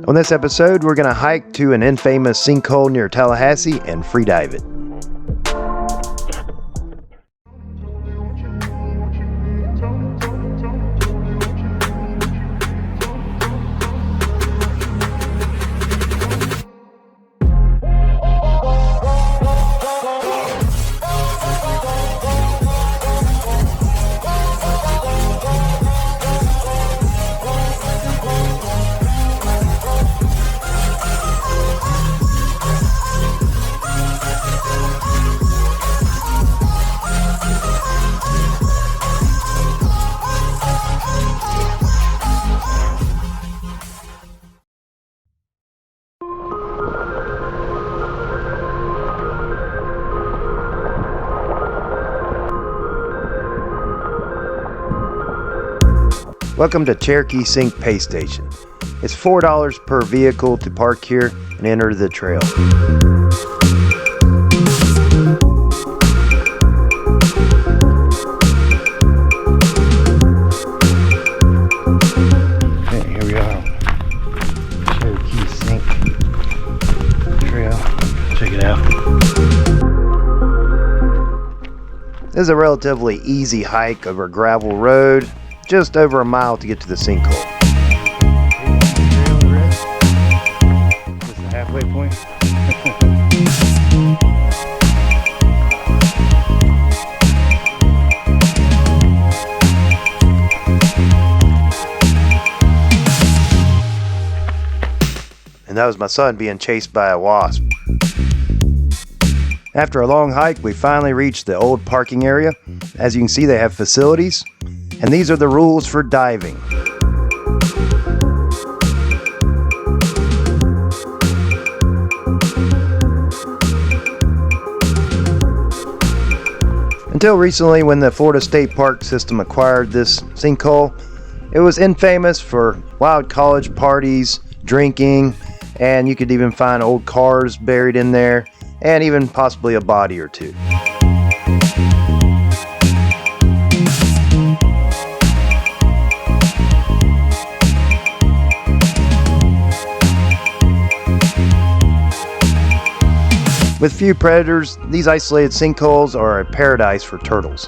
On this episode, we're going to hike to an infamous sinkhole near Tallahassee and freedive it. Welcome to Cherokee Sink Pay Station. It's $4 per vehicle to park here and enter the trail. Okay, here we are. Cherokee Sink Trail. Check it out. This is a relatively easy hike over a gravel road. Just over a mile to get to the sinkhole. This is the halfway point. And that was my son being chased by a wasp. After a long hike, we finally reached the old parking area. As you can see, they have facilities. And these are the rules for diving. Until recently, when the Florida State Park System acquired this sinkhole, it was infamous for wild college parties, drinking, and you could even find old cars buried in there, and even possibly a body or two. With few predators, these isolated sinkholes are a paradise for turtles.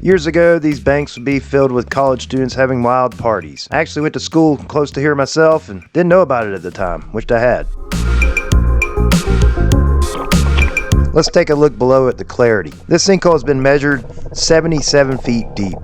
Years ago, these banks would be filled with college students having wild parties. I actually went to school close to here myself and didn't know about it at the time. Wished I had. Let's take a look below at the clarity. This sinkhole has been measured 77 feet deep.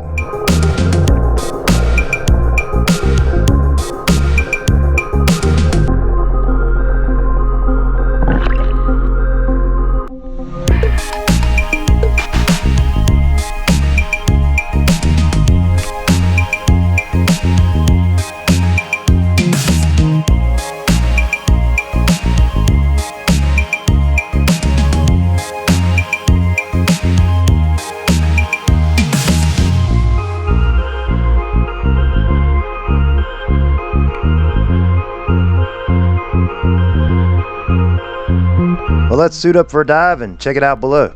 Well, let's suit up for a dive and check it out below.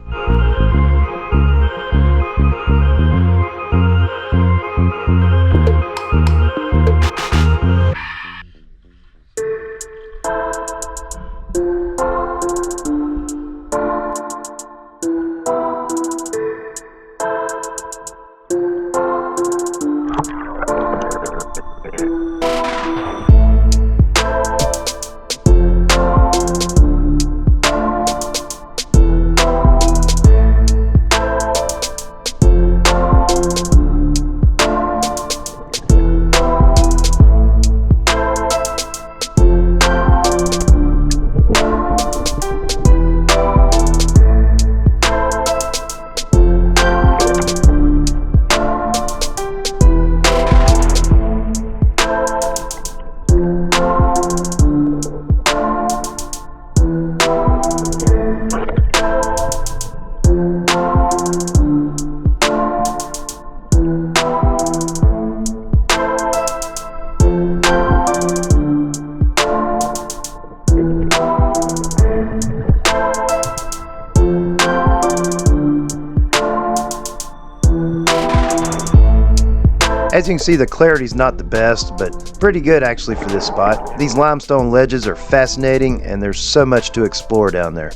As you can see, the clarity's not the best, but pretty good actually for this spot. These limestone ledges are fascinating, and there's so much to explore down there.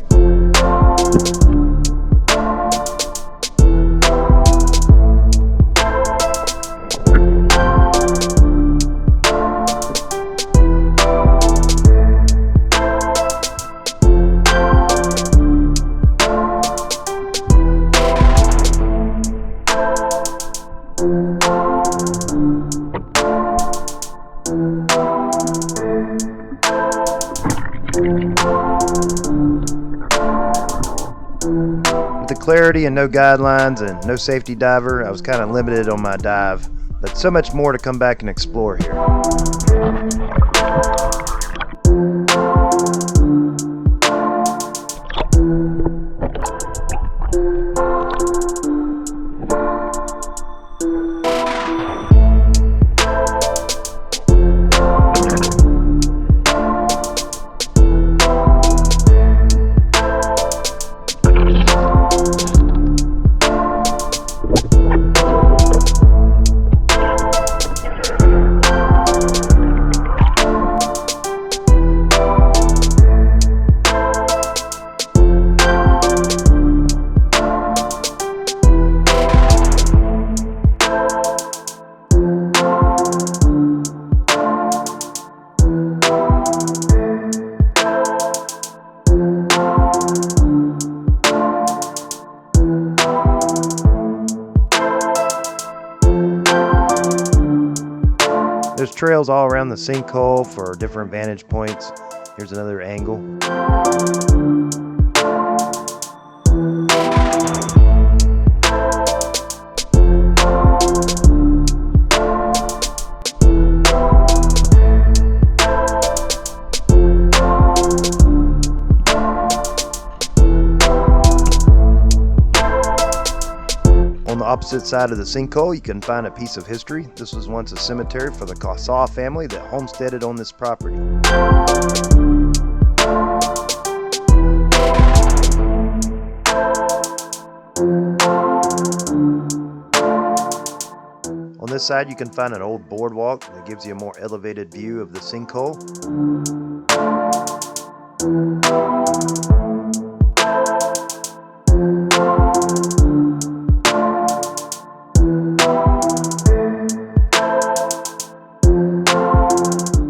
With the clarity and no guidelines and no safety diver, I was kind of limited on my dive, but so much more to come back and explore here. There's trails all around the sinkhole for different vantage points. Here's another angle. On the opposite side of the sinkhole, you can find a piece of history. This was once a cemetery for the Wakulla family that homesteaded on this property. On this side, you can find an old boardwalk that gives you a more elevated view of the sinkhole.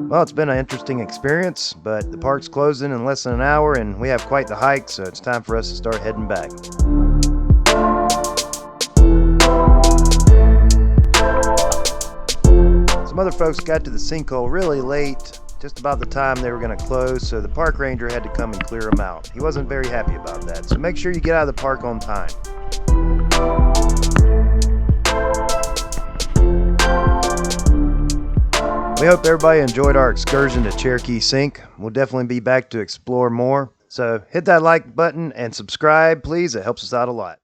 Well, it's been an interesting experience, but the park's closing in less than an hour and we have quite the hike, so it's time for us to start heading back. Some other folks got to the sinkhole really late, just about the time they were going to close, so the park ranger had to come and clear them out. He wasn't very happy about that, so make sure you get out of the park on time. We hope everybody enjoyed our excursion to Cherokee Sink. We'll definitely be back to explore more. So hit that like button and subscribe, please. It helps us out a lot.